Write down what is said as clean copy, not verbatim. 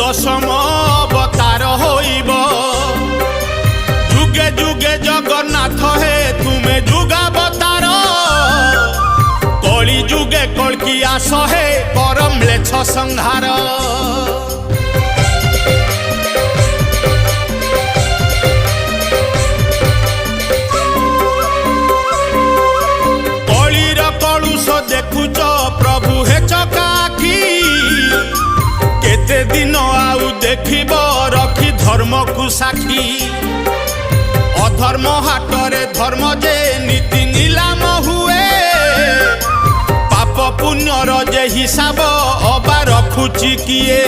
दशम अवतार होइब जुगे जुगे जगन्नाथ हे तुमे जुगावतार कली जुगे कल्की आस हे परम लेछ संहार कलीर कलुष देखुच प्रभु हे चकाखी केते दिन आउ देखिब रखी धर्म को साक्षी अधर्म हाटरे धर्म जे नीति नीलाम हुए पाप पुण्यर जे हिसाब अबा रखुची किए।